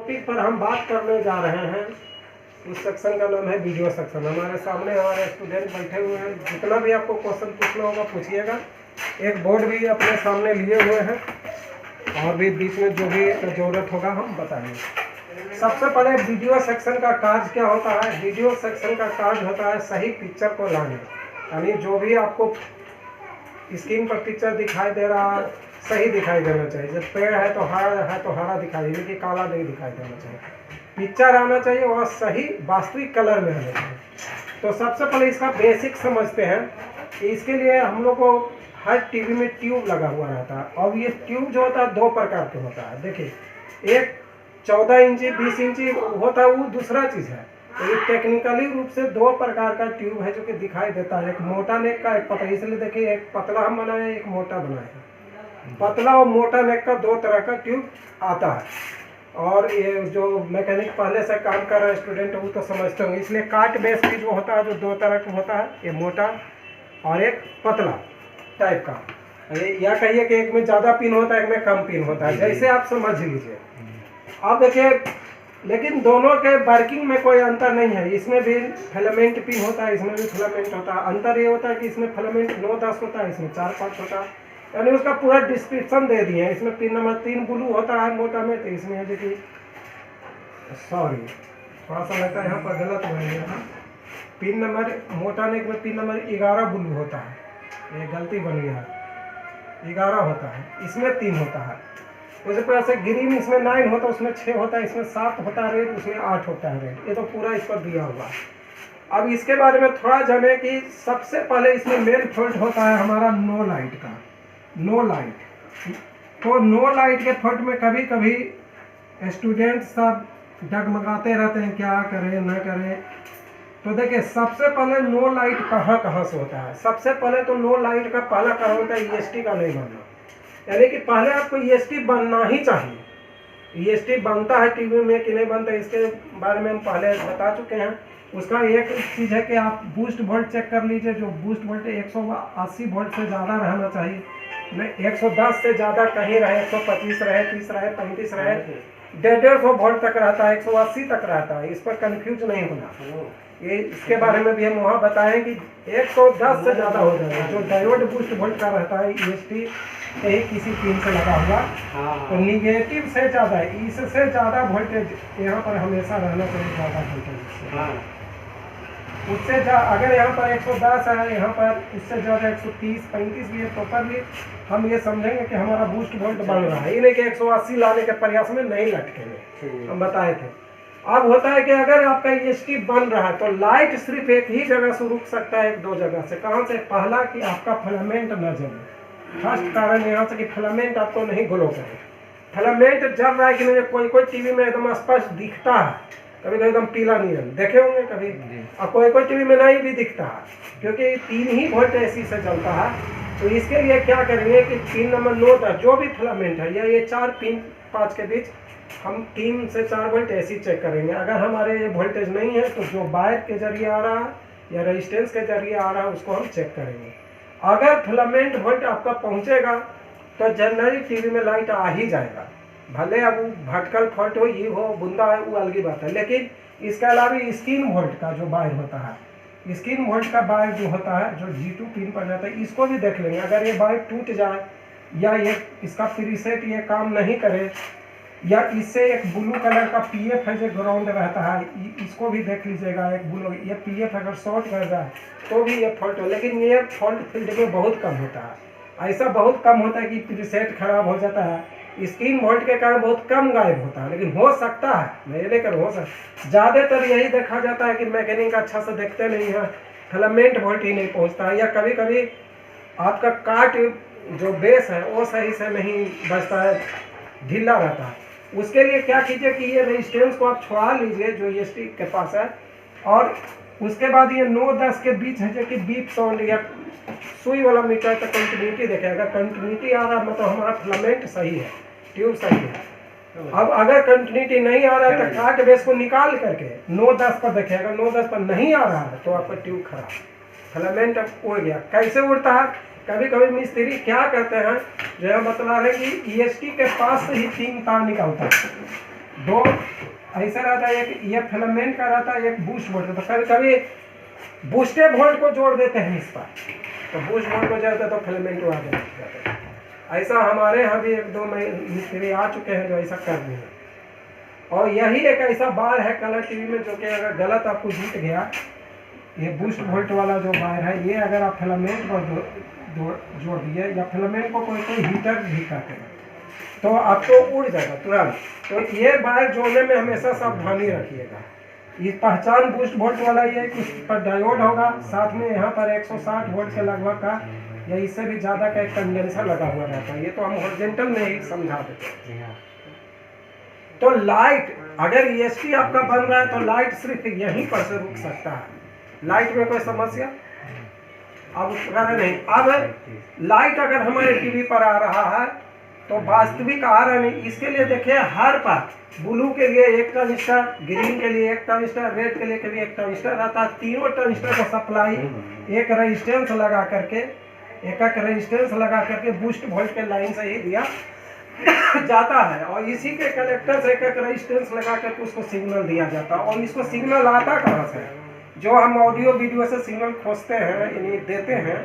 Topic पर हम बात करने जा रहे हैं उस सेक्शन का नाम है वीडियो सेक्शन। हमारे सामने हमारे स्टूडेंट बैठे हुए हैं, जितना भी आपको क्वेश्चन पूछना होगा पूछिएगा। एक बोर्ड भी अपने सामने लिए हुए हैं और भी बीच में जो भी ज़रूरत होगा हम बताएंगे। सबसे पहले वीडियो सेक्शन का कार्य क्या होता है? वीडियो सेक्शन का कार्य होता है सही पिक्चर को लाने, यानी जो भी आपको स्क्रीन पर पिक्चर दिखाई दे रहा है सही दिखाई देना चाहिए। जब पेड़ है तो हरा दिखाई, यानी कि काला नहीं दिखाई देना चाहिए। पिक्चर आना चाहिए और सही वास्तविक कलर में आना चाहिए। तो सबसे पहले इसका बेसिक समझते हैं कि इसके लिए हम लोग को हर टीवी में ट्यूब लगा हुआ रहता है और ये ट्यूब जो होता है दो प्रकार के होता है। देखिए, एक 14 इंची 20 इंची होता है, वो दूसरा चीज़ है। तो ये टेक्निकली रूप से दो प्रकार का ट्यूब है जो कि दिखाई देता है, एक मोटा नेक का, एक पतला। इसलिए देखिए, एक पतला हम बनाए, एक मोटा बनाए। पतला और मोटा नेक का दो तरह का ट्यूब आता है। और ये जो मैकेनिक पहले से काम कर रहे स्टूडेंट वो तो समझते होंगे। इसलिए काट बेस भी जो होता है जो दो तरह का होता है, ये मोटा और एक पतला टाइप का। या कहिए कि एक में ज़्यादा पिन होता है, एक में कम पिन होता है, जैसे आप समझ लीजिए। अब देखिए, लेकिन दोनों के वर्किंग में कोई अंतर नहीं है। इसमें भी फिलामेंट पिन होता है, इसमें भी फिलामेंट होता है। अंतर ये होता है कि इसमें फिलामेंट 9-10 होता है, इसमें 4-5 होता है। यानी उसका पूरा डिस्क्रिप्शन दे दिए हैं। इसमें पिन नंबर 3 ब्लू होता है मोटा में, तो इसमें है देखिए, सॉरी थोड़ा सा लगता है यहाँ पर गलत हो गया है। पिन नंबर मोटा नेक में पिन नंबर 11 ब्लू होता है, ये गलती बन गया है, 11 होता है। इसमें 3 होता है। उसी तरह से ग्रीन इसमें 9 होता है, उसमें 6 होता है, इसमें 7 होता है रेड, उसमें 8 होता है रेड। ये तो पूरा इस पर दिया हुआ है। अब इसके बारे में थोड़ा जाने कि सबसे पहले इसमें मेन फॉल्ट होता है हमारा नो लाइट का। नो लाइट, तो नो लाइट के फॉल्ट में कभी कभी स्टूडेंट सब डगमगाते रहते हैं, क्या करें ना करें। तो देखिए, सबसे पहले नो लाइट कहाँ से होता है? सबसे पहले तो नो लाइट का पहला कारण होता है EST का नहीं बनना, यानी कि पहले आपको EST बनना ही चाहिए। EST बनता है टीवी में कि नहीं बनता, इसके बारे में हम पहले बता चुके हैं। उसका एक चीज़ है कि आप बूस्ट वोल्ट चेक कर लीजिए। जो बूस्ट वोल्ट 180 वोल्ट से ज़्यादा रहना चाहिए, नहीं 110 से ज़्यादा कहीं रहे, 125 रहे, 30 रहे, 35 रहे, 150 वोल्ट तक रहता है, 180 तक रहता है। इस पर कन्फ्यूज नहीं होना। ये इसके बारे में भी हम वहाँ बताएं कि 110 से ज़्यादा हो जाएगा। जो डायोड बूस्ट वोल्ट का रहता है EST यही किसी पिन से लगा हुआ, तो निगेटिव से ज़्यादा है, इससे ज़्यादा वोल्टेज यहाँ पर हमेशा रहना चाहिए, ज़्यादा वोल्टेज। उससे अगर यहाँ पर 110 है, यहाँ पर उससे ज़्यादा 130 35 भी है, प्रॉपरली हम ये समझेंगे कि हमारा बूस्ट वोल्ट बन रहा है। ये नहीं कि 180 लाने के प्रयास में नहीं लटकेंगे, हम बताए थे। अब होता है कि अगर आपका EST बन रहा है तो लाइट सिर्फ एक ही जगह से रुक सकता है, एक दो जगह से। कहाँ से? पहला कि आपका फिलामेंट न जले। फर्स्ट कारण यहाँ से कि फिलामेंट आपको नहीं ग्लो करे। फिलामेंट जल रहा है कि नहीं, कोई टीवी में एकदम स्पष्ट दिखता है, कभी कभी एकदम पीला नीरन देखे होंगे कभी, और कोई टीवी में नहीं भी दिखता है, क्योंकि 3 ही वोल्ट AC से चलता है। तो इसके लिए क्या करेंगे कि पिन नंबर 9 तक जो भी फिलामेंट है, या ये 4 पिन 5 के बीच हम 3 से 4 वोल्ट AC चेक करेंगे। अगर हमारे ये वोल्टेज नहीं है तो जो वायर के जरिए आ रहा है या रेजिस्टेंस के जरिए आ रहा है उसको हम चेक करेंगे। अगर फिलामेंट वोल्ट आपका पहुँचेगा तो जनरली टीवी में लाइट आ ही जाएगा। भले अब भटकल फॉल्ट हो, ये हो, बुंदा है, वो अलग बात है। लेकिन इसके अलावा स्क्रीन वोल्ट का जो वायर होता है, स्क्रीन वोल्ट का वायर जो होता है जो G2 पिन पर जाता है, इसको भी देख लेंगे। अगर ये वायर टूट जाए या ये इसका प्रीसेट ये काम नहीं करे, या इससे एक ब्लू कलर का PF है जो ग्राउंड रहता है, इसको भी देख लीजिएगा। एक ब्लू ये PF अगर शॉर्ट कर जाए तो भी ये फॉल्ट हो, लेकिन ये फॉल्ट फील्ड में बहुत कम होता है। ऐसा बहुत कम होता है कि प्रीसेट खराब हो जाता है, स्क्रीन वोल्ट के कारण बहुत कम गायब होता है। लेकिन हो सकता है, मैं लेकर हो सकता, ज़्यादातर यही देखा जाता है कि मैकेनिक अच्छा से देखते नहीं है, फिलामेंट वोल्ट ही नहीं पहुंचता है, या कभी कभी आपका काट जो बेस है वो सही से नहीं बचता है, ढीला रहता है। उसके लिए क्या कीजिए कि ये रेजिस्टेंस को आप छुड़ा लीजिए जो EST के पास है, और उसके बाद ये 9-10 के बीच है जो कि बीप साउंड या सुई वाला मीटर तक कंटिन्यूटी देखेगा। कंटिन्यूटी आ रहा मतलब हमारा फिलामेंट सही है, ट्यूब सही है। अब अगर कंटिन्यूटी नहीं आ रहा है तो काट बेस को निकाल करके 9-10 पर देखेगा। 9-10 पर नहीं आ रहा है तो आपका ट्यूब खराब, फिलामेंट उड़ गया। कैसे उड़ता है? कभी कभी मिस्त्री क्या करते हैं, जो हम बता रहे हैं कि EST के पास से ही 3 तार निकलता है। दो ऐसा रहता है, एक ये फिलामेंट का रहता है, एक बूस्ट वोल्ट। तो कभी कभी बूस्टेड वोल्ट को जोड़ देते हैं इस पर, तो बूस्ट वोल्ट को जोड़ते हैं तो फिलामेंट आ जाते हैं। ऐसा हमारे यहाँ भी एक दो मिस्त्री आ चुके हैं जो ऐसा कर रहे हैं। और यही एक ऐसा बार है कलर टीवी में जो कि अगर गलत आपको जीत गया, ये बूस्ट वोल्ट वाला जो वायर है, ये अगर आप फिलामेंट को जोड़ दिए या फिलामेंट को कोई हीटर भी कहते हैं तो आपको उड़ जाएगा तुरंत। तो ये वायर जोड़ने में हमेशा सावधानी रखिएगा। ये पहचान बूस्ट वोल्ट वाला ये है कि इस पर डायोड होगा, साथ में यहाँ पर 160 वोल्ट के लगभग का या इससे भी ज़्यादा का एक कंडेंसर लगा हुआ रहता है। ये तो हम हॉरिजॉन्टल में ही समझा देते हैं। तो लाइट अगर ESP आपका बन रहा है तो लाइट सिर्फ यहीं पर से रुक सकता है। लाइट में कोई समस्या अब नहीं। अब लाइट अगर हमारे टीवी पर आ रहा है तो वास्तविक आ रहा नहीं, इसके लिए देखिए हर पर ब्लू के लिए एक ट्रांजिस्टर, ग्रीन के लिए एक ट्रांजिस्टर, रेड के लिए कभी एक ट्रांजिस्टर रहता है। तीनों ट्रांजिस्टर का सप्लाई एक रेजिस्टेंस लगा करके, एक रेजिस्टेंस लगा करके बूस्ट वोल्ट के लाइन से ही दिया जाता है। और इसी के कलेक्टर से एक रेजिस्टेंस लगा करके उसको सिग्नल दिया जाता है। और इसको सिग्नल आता कहाँ से? जो हम ऑडियो वीडियो से सिग्नल खोजते हैं यानी देते हैं,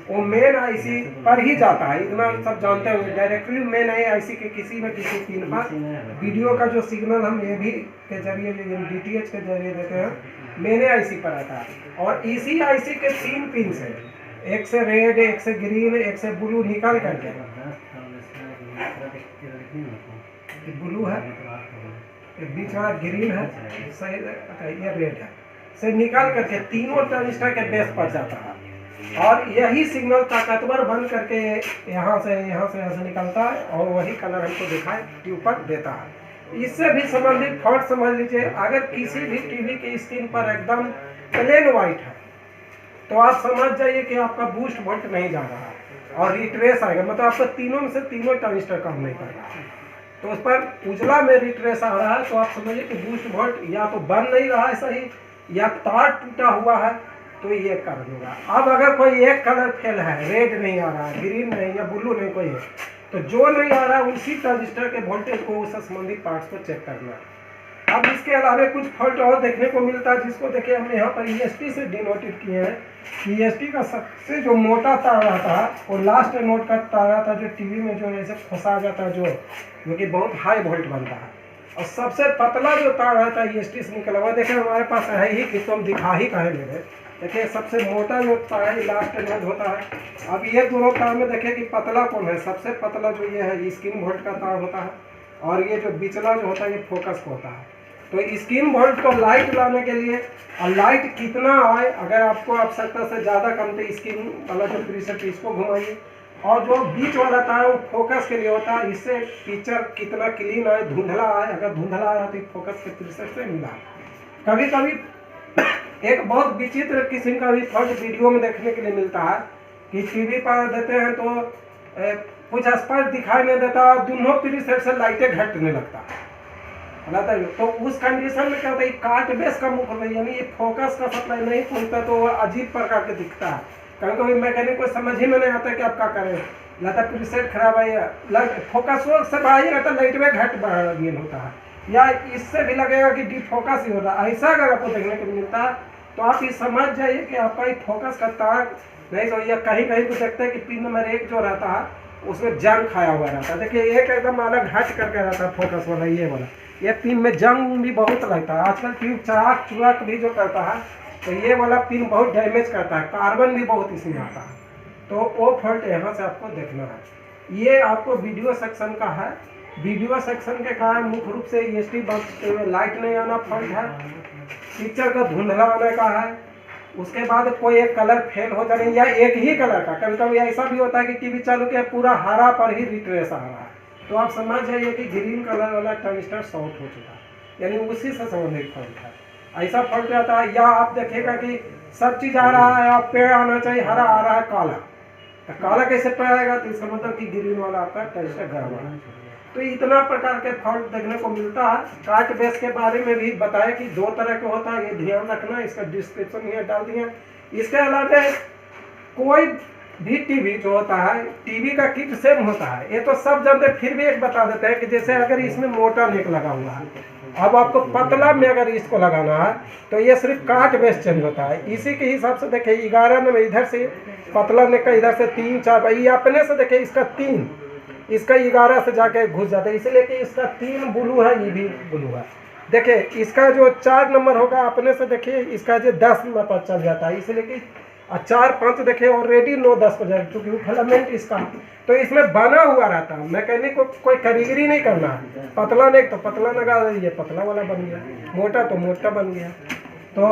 वो मेन आईसी पर ही जाता है। इतना सब जानते हैं, डायरेक्टली मेन आईसी के किसी न किसी पिन पर वीडियो का जो सिग्नल हम AV के जरिए DTH के जरिए देते हैं, मेन आईसी पर आता है। और इसी आईसी के 3 पिन से, एक से रेड, एक से ग्रीन, एक से ब्लू निकाल करके, ब्लू है, बीच वाला ग्रीन है, सही ये रेड है, से निकाल करके तीनों ट्रांजिस्टर के बेस पर जाता है। और यही सिग्नल ताकतवर बन करके यहाँ से निकलता है और वही कलर हमको दिखाई ट्यूब पर देता है। इससे भी संबंधित फॉल्ट समझ लीजिए, अगर किसी भी टीवी की स्क्रीन पर एकदम प्लेन वाइट है तो आप समझ जाइए कि आपका बूस्ट वोल्ट नहीं जा रहा है और रिट्रेस आएगा, मतलब आपका तीनों में से तीनों ट्रांजिस्टर काम नहीं कर रहा है। तो उस पर उजला में रिट्रेस आ रहा है तो आप समझिए कि बूस्ट वोल्ट या तो बन नहीं रहा है सही, या तार टूटा हुआ है, तो ये कारण होगा। अब अगर कोई एक कलर फेल है, रेड नहीं आ रहा है, ग्रीन नहीं या ब्लू नहीं कोई है, तो जो नहीं आ रहा है उसी ट्रांजिस्टर के वोल्टेज को उससे संबंधित पार्ट्स को चेक करना है। अब इसके अलावा कुछ फॉल्ट और देखने को मिलता है, जिसको देखिए हमने यहाँ पर ESP से डिनोटेड किए हैं। ESP का सबसे जो मोटा तार रहता है वो लास्ट नोट का तार रहता है, जो टीवी में जो ऐसे फंसा जाता है, जो कि बहुत हाई वोल्ट बनता है। और सबसे पतला जो तार रहता है ESP से निकला हुआ, देखिए हमारे पास है ही कि तुम दिखा ही कहे मेरे। देखिए सबसे मोटा जो तार है लास्ट नोट होता है। अब ये दोनों तार में देखिए कि पतला कौन है, सबसे पतला जो ये है स्क्रीन वोल्ट का तार होता है, और ये जो बिचला जो होता है ये फोकस को होता है। तो स्क्रीन वोल्ट को लाइट लाने के लिए, और लाइट कितना आए, अगर आपको आवश्यकता से ज़्यादा कम तो स्क्रीन वाला जो प्रीसेट इसको घुमाइए, और जो बीच वाला तार वो फोकस के लिए होता है, इससे पिक्चर कितना क्लीन आए, धुंधला आए, अगर धुंधला आया तो फोकस के प्रीसेट से मिला। कभी कभी एक बहुत विचित्र किस्म का भी फॉल्ट वीडियो में देखने के लिए मिलता है कि टीवी पर देते हैं तो कुछ स्पष्ट दिखाई नहीं देता और दोनों प्रीसेट से लाइटें घटने लगता है। तो उस कंडीशन में क्या होता है, कार्ट बेस का मुख में यानी ये फोकस का सप्लाई नहीं पहुंचता तो अजीब प्रकार के दिखता है। कभी कभी मैकेनिक को समझ ही में नहीं आता कि आप क्या करें, लगता प्रीसेट खराब है, फोकस से बढ़ा ही रहता, लाइट में घट गेन होता है, या इससे भी लगेगा कि डिफोकस ही हो रहा है। ऐसा अगर आपको देखने को मिलता है तो आप ये समझ जाइए कि आपका एक फोकस का तार नहीं तो, या कहीं कहीं को देखते हैं कि पिन नंबर 1 जो रहता है उसमें जंग खाया हुआ रहता है। देखिए एक एकदम अलग हट करके रहता है फोकस वाला, ये वाला ये पिन में जंग भी बहुत लगता है। आजकल ट्यूब चराक चुराक भी जो करता है तो ये वाला पिन बहुत डैमेज करता है, कार्बन भी बहुत इसमें आता है। तो वो फॉल्ट यहाँ से आपको देखना है। ये आपको वीडियो सेक्शन का है, वीडियो सेक्शन के कारण मुख्य रूप से ESP बंद हुए लाइट नहीं आना फॉल्ट है, पिक्चर का धुंधला आने का है, उसके बाद कोई एक कलर फेल हो जाने या एक ही कलर का। कभी कभी ऐसा भी होता है कि टीवी चालू किया पूरा हरा पर ही रिट्रेस आ रहा है, तो आप समझ जाइए कि ग्रीन कलर वाला ट्रांजिस्टर शॉर्ट हो चुका है, यानी उसी से संबंधित फॉल्ट है। ऐसा फॉल्ट रहता है। या आप देखेगा कि सब चीज़ आ रहा है, आप पेड़ आना चाहिए, हरा आ रहा है काला, तो काला कैसे पेड़ आएगा, तो इसका मतलब कि ग्रीन वाला आपका ट्रांजिस्टर गड़बड़ है। तो इतना प्रकार के फॉल्ट देखने को मिलता है। कार्ट बेस के बारे में भी बताया कि 2 तरह के होता है, ये ध्यान रखना, इसका डिस्क्रिप्शन यहाँ डाल दिया। इसके अलावा कोई भी टीवी जो होता है, टीवी का किट सेम होता है, ये तो सब जानते हैं, फिर भी एक बता देते हैं कि जैसे अगर इसमें मोटा नेक लगा हुआ है, अब आपको पतला में अगर इसको लगाना है तो ये सिर्फ काट बेस चेंज होता है। इसी के हिसाब से देखिए 11 नंबर इधर से पतला नेक का इधर से 3 4 भाई अपने से देखिए इसका 3, इसका 11 से जाके घुस जाता है, इसलिए कि इसका 3 ब्लू है, ये भी ब्लू है। देखिए इसका जो 4 नंबर होगा अपने से देखिए इसका जो 10 नंबर पर चल जाता है, इसलिए कि 4 5 देखिए ऑलरेडी 9 10 पर जाए, क्योंकि फिलामेंट इसका तो इसमें बना हुआ रहता है। मैकेनिक को कोई कारीगरी नहीं करना है, पतला नहीं तो पतला लगा दीजिए, पतला वाला बन गया, मोटा तो मोटा बन गया। तो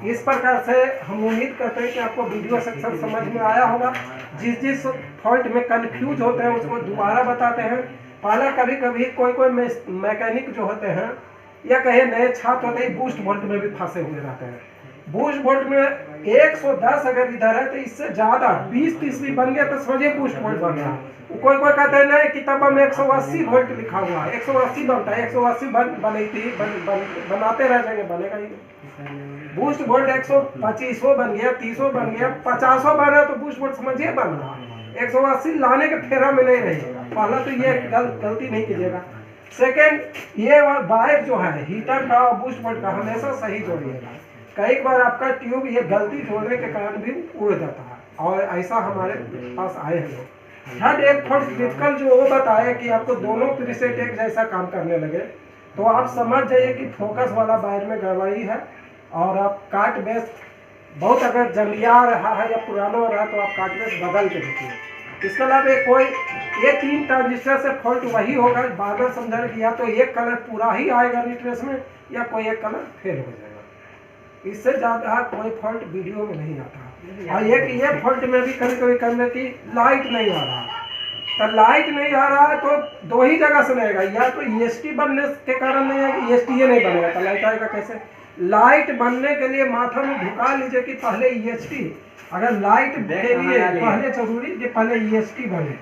इस प्रकार से हम उम्मीद करते हैं कि आपको वीडियो सेक्शन समझ में आया होगा। जिस फॉल्ट में कंफ्यूज होते हैं उसको दोबारा बताते हैं। पहले कभी कभी कोई मैकेनिक जो होते हैं या कहे नए छात्र होते हैं बूस्ट वोल्ट में भी फंसे हुए रहते हैं। बूस्ट वोल्ट में 110 अगर इधर है तो इससे ज़्यादा 20-30 भी बन गया तो समझिए बूस्ट वोल्ट बन गया। कोई कहते हैं नहीं किताबों में 180 वोल्ट लिखा हुआ है, 180 बनता है, 180 बनाते रह जाएंगे, बनेगा ही। बूस्ट वोल्ट 125 बन गया, 30 बन गया, 50 बना तो बूस्ट वोल्ट समझिए बन रहा, 180 लाने के फेरा में नहीं रहेगा। पहला तो ये गलती नहीं कीजिएगा। सेकेंड, ये बाइक जो है हीटर का और बूस्ट वोल्ट का हमेशा सही जोड़िएगा। कई बार आपका ट्यूब ये गलती जोड़ने के कारण भी उड़ जाता है, और ऐसा हमारे पास आए हैं। थर्ड, एक फॉल्ट क्रिटिकल जो वो बताया कि आपको दोनों प्रीसेट एक जैसा काम करने लगे तो आप समझ जाइए कि फोकस वाला वायर में गड़बड़ी है, और आप काट बेस बहुत अगर जंगिया रहा है या पुराना हो रहा है तो आप काट बेस बदल के देखिए। इसके अलावा ये 3 ट्रांजिस्टर से फॉल्ट वही होगा, बार बार समझाने की या तो एक कलर पूरा ही आएगा रिट्रेस में या कोई एक कलर फेल हो जाएगा। इससे ज़्यादा कोई फॉल्ट वीडियो में नहीं आता। और ये फॉल्ट में भी कभी कभी करने की लाइट नहीं आ रहा, तो लाइट नहीं आ रहा है तो 2 ही जगह से नहीं आएगा, या तो EST बनने के कारण नहीं आएगा, EST ये नहीं बनेगा तो लाइट आएगा कैसे। लाइट बनने के लिए माथा में ढुका लीजिए कि पहले EST, अगर लाइट के लिए पहले जरूरी कि पहले EST बने,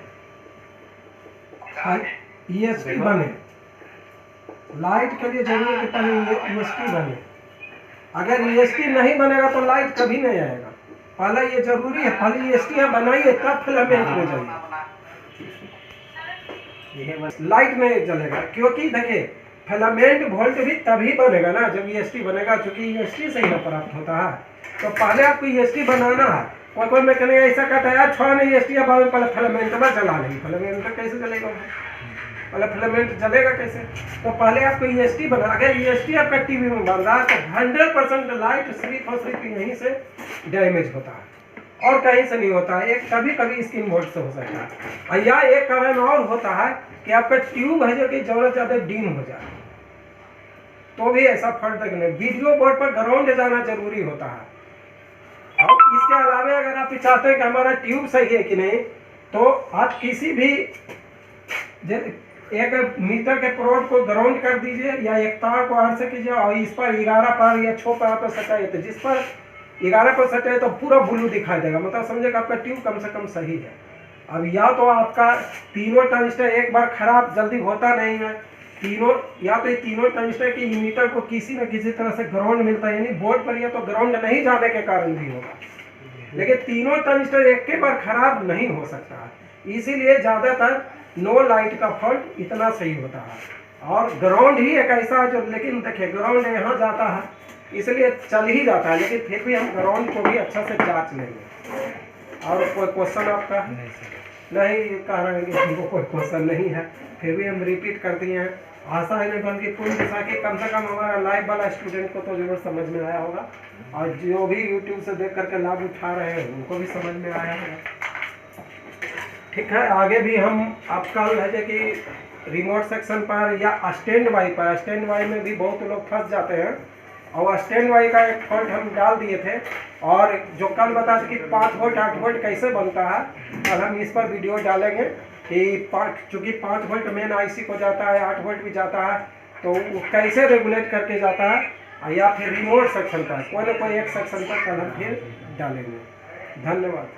EST बने, लाइट के लिए जरूरी है कि पहले EST बने। अगर EST नहीं बनेगा तो लाइट कभी नहीं आएगा, पहले ये जरूरी है, पहले EST बनाइए तब फिलामेंट में जाइए, लाइट नहीं जलेगा। क्योंकि देखिए फिलामेंट वोल्ट भी तभी बनेगा ना जब EST बनेगा, क्योंकि EST से ही प्राप्त होता है। तो पहले आपको EST बनाना है। कोई मैकेनिक ऐसा कहता है यार छोड़ा नहीं EST, अब पहले फिलामेंट में जला नहीं, फिलामेंट कैसे जलेगा, पहले फिलामेंट जलेगा कैसे। तो पहले आपको EST बना, अगर EST आपका टीवी में बन रहा है तो 100% लाइट सिर्फ यहीं से डैमेज होता है और कहीं से नहीं होता है। एक कभी कभी स्क्रीन बोर्ड से हो सकता है, या एक कारण और होता है कि आपका ट्यूब है जो कि ज़रूरत ज़्यादा डीम हो जाए तो भी ऐसा फॉल्ट देखने। वीडियो बोर्ड पर ग्राउंड जाना जरूरी होता है। और इसके अलावा अगर आप चाहते हैं कि हमारा ट्यूब सही है कि नहीं, तो आप किसी भी एक मीटर के प्रोड को ग्राउंड कर दीजिए या एक तार को हर से कीजिए और इस पर 11 पर या 6 पर सटाइए, तो जिस पर 11 पर सटाए तो पूरा ब्लू दिखाई देगा, मतलब समझेगा आपका ट्यूब कम से कम सही है। अब या तो आपका तीनों ट्रांजिस्टर एक बार खराब जल्दी होता नहीं है, तीनों या तो ये तीनों ट्रांजिस्टर के इमीटर को किसी न किसी तरह से ग्राउंड मिलता है, यानी बोर्ड पर या तो ग्राउंड नहीं जाने के कारण भी होगा, लेकिन तीनों ट्रांजिस्टर एक के बार खराब नहीं हो सकता है। इसीलिए ज़्यादातर नो लाइट का फॉल्ट इतना सही होता है। और ग्राउंड ही एक ऐसा है जो, लेकिन देखिए ग्राउंड यहाँ जाता है इसलिए चल ही जाता है, लेकिन फिर भी हम ग्राउंड को भी अच्छा से जांच लेंगे। और कोई क्वेश्चन आपका नहीं कह रहे हैं कि हमको कोई क्वेश्चन नहीं है, फिर भी हम रिपीट कर दिए हैं। आशा है नहीं बल्कि पूर्ण जैसा कि कम से कम हमारा लाइव वाला स्टूडेंट को तो जरूर समझ में आया होगा, और जो भी यूट्यूब से देख करके लाभ उठा रहे हैं उनको भी समझ में आया होगा। ठीक है, आगे भी हम आपका है कि रिमोट सेक्शन पर या स्टैंड बाई पर, स्टैंड बाई में भी बहुत लोग फंस जाते हैं, और स्टैंड बाई का एक फॉल्ट हम डाल दिए थे, और जो कल बता कि 5 वोल्ट 8 वोल्ट कैसे बनता है, कल हम इस पर वीडियो डालेंगे कि चूँकि 5 वोल्ट मेन IC को जाता है, 8 वोल्ट भी जाता है, तो वो कैसे रेगुलेट करके जाता है, या फिर रिमोट सेक्शन पर कोई ना कोई एक सेक्शन पर कल हम फिर डालेंगे। धन्यवाद।